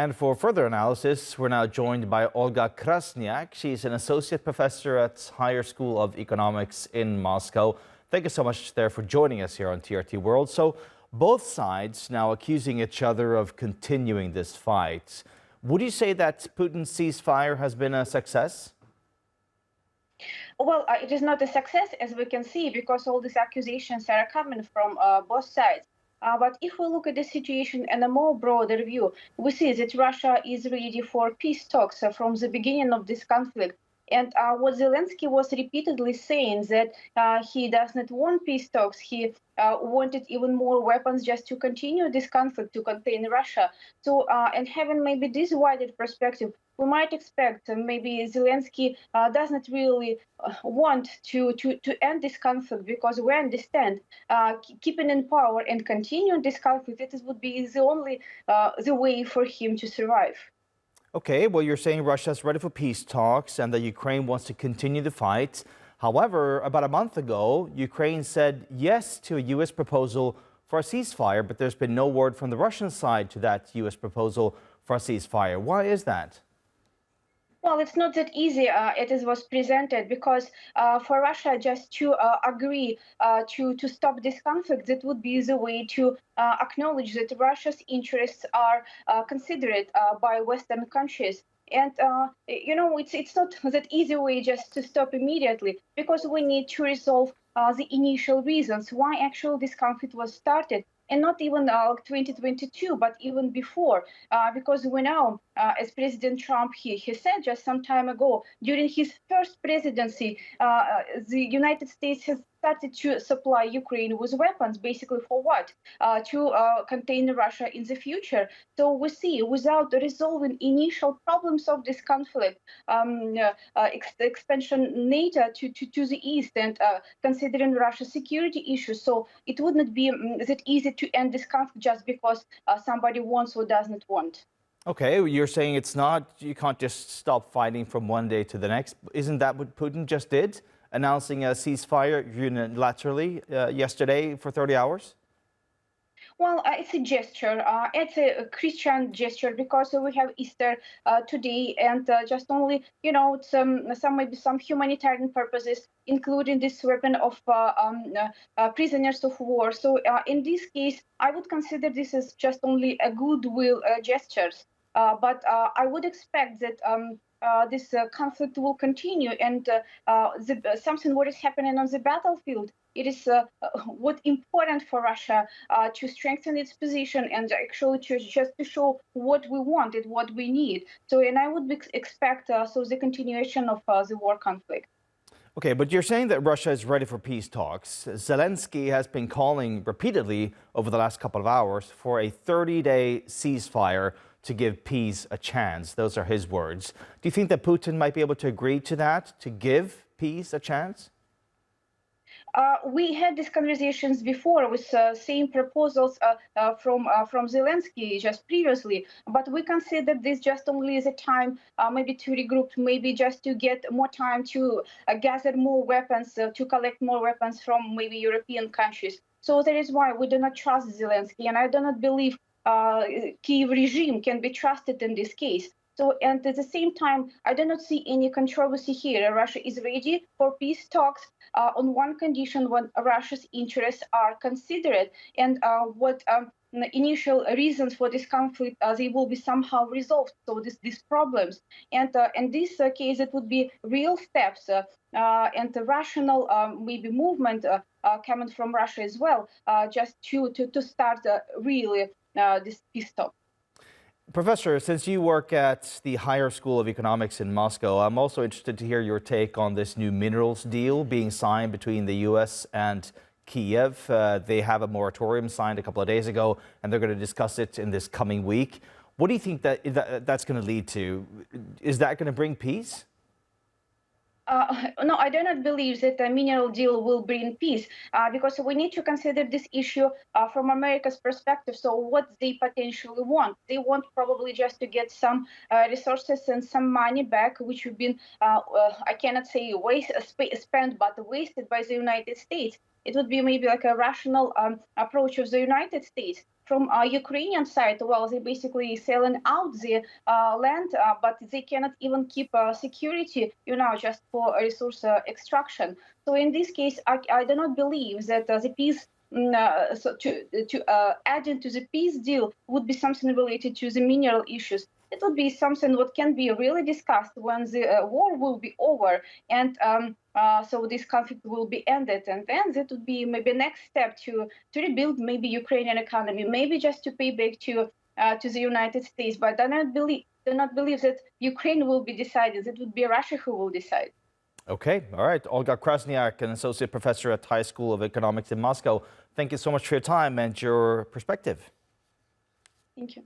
And for further analysis, we're now joined by Olga Krasniak. She's an associate professor at Higher School of Economics in Moscow. Thank you so much there for joining us here on TRT World. So both sides now accusing each other of continuing this fight. Would you say that Putin's ceasefire has been a success? Well, it is not a success, as we can see, because all these accusations are coming from both sides. But if we look at the situation in a more broader view, we see that Russia is ready for peace talks from the beginning of this conflict. And what Zelensky was repeatedly saying that he does not want peace talks. He wanted even more weapons just to continue this conflict, to contain Russia. So, and having maybe this wider perspective, we might expect maybe Zelensky does not really want to end this conflict, because we understand keeping in power and continuing this conflict, it would be the only the way for him to survive. Okay, well, you're saying Russia's ready for peace talks and that Ukraine wants to continue the fight. However, about a month ago, Ukraine said yes to a U.S. proposal for a ceasefire, but there's been no word from the Russian side to that U.S. proposal for a ceasefire. Why is that? Well, it's not that easy. Was presented because for Russia just to agree to stop this conflict, that would be the way to acknowledge that Russia's interests are considered by Western countries. And it's not that easy way just to stop immediately, because we need to resolve the initial reasons why actually this conflict was started. And not even 2022, but even before, because we know, as President Trump, he said just some time ago, during his first presidency, the United States has started to supply Ukraine with weapons, basically for what? To contain Russia in the future. So we see, without resolving initial problems of this conflict, expansion NATO to the east, and considering Russia's security issues, so it would not be that easy to end this conflict just because somebody wants or does not want. Okay, you're saying it's not, you can't just stop fighting from one day to the next. Isn't that what Putin just did? Announcing a ceasefire unilaterally yesterday for 30 hours? Well, it's a gesture. It's a Christian gesture, because we have Easter today, and just only, it's maybe some humanitarian purposes, including this weapon of prisoners of war. So in this case, I would consider this as just only a goodwill gestures. But I would expect that this conflict will continue, and something what is happening on the battlefield. It is what important for Russia to strengthen its position, and actually just to show what we want and what we need. So, and I would expect the continuation of the war conflict. Okay, but you're saying that Russia is ready for peace talks. Zelensky has been calling repeatedly over the last couple of hours for a 30-day ceasefire to give peace a chance. Those are his words. Do you think that Putin might be able to agree to that, to give peace a chance? We had these conversations before with same proposals from Zelensky just previously, but we consider this just only as a time maybe to regroup, maybe just to get more time to gather more weapons, to collect more weapons from maybe European countries. So that is why we do not trust Zelensky, and I do not believe Kyiv regime can be trusted in this case. So, and at the same time, I do not see any controversy here. Russia is ready for peace talks on one condition: when Russia's interests are considered, and what initial reasons for this conflict, they will be somehow resolved. So these problems, and in this case, it would be real steps and the rational maybe movement coming from Russia as well, just to start really this peace talk. Professor, since you work at the Higher School of Economics in Moscow, I'm also interested to hear your take on this new minerals deal being signed between the U.S. and Kiev. They have a moratorium signed a couple of days ago, and they're going to discuss it in this coming week. What do you think that's going to lead to? Is that going to bring peace? No, I do not believe that a mineral deal will bring peace, because we need to consider this issue from America's perspective. So what they potentially want, they want probably just to get some resources and some money back, which have been, I cannot say spent, but wasted by the United States. It would be maybe like a rational approach of the United States. from Ukrainian side, well, they basically selling out the land, but they cannot even keep security, just for resource extraction. So in this case, I do not believe that the peace so to add into the peace deal would be something related to the mineral issues. It would be something what can be really discussed when the war will be over, and so this conflict will be ended, and then that would be maybe next step to rebuild maybe Ukrainian economy, maybe just to pay back to the United States. But I do not believe that Ukraine will be decided. It would be Russia who will decide. Okay, all right. Olga Krasniak, an associate professor at High School of Economics in Moscow. Thank you so much for your time and your perspective. Thank you.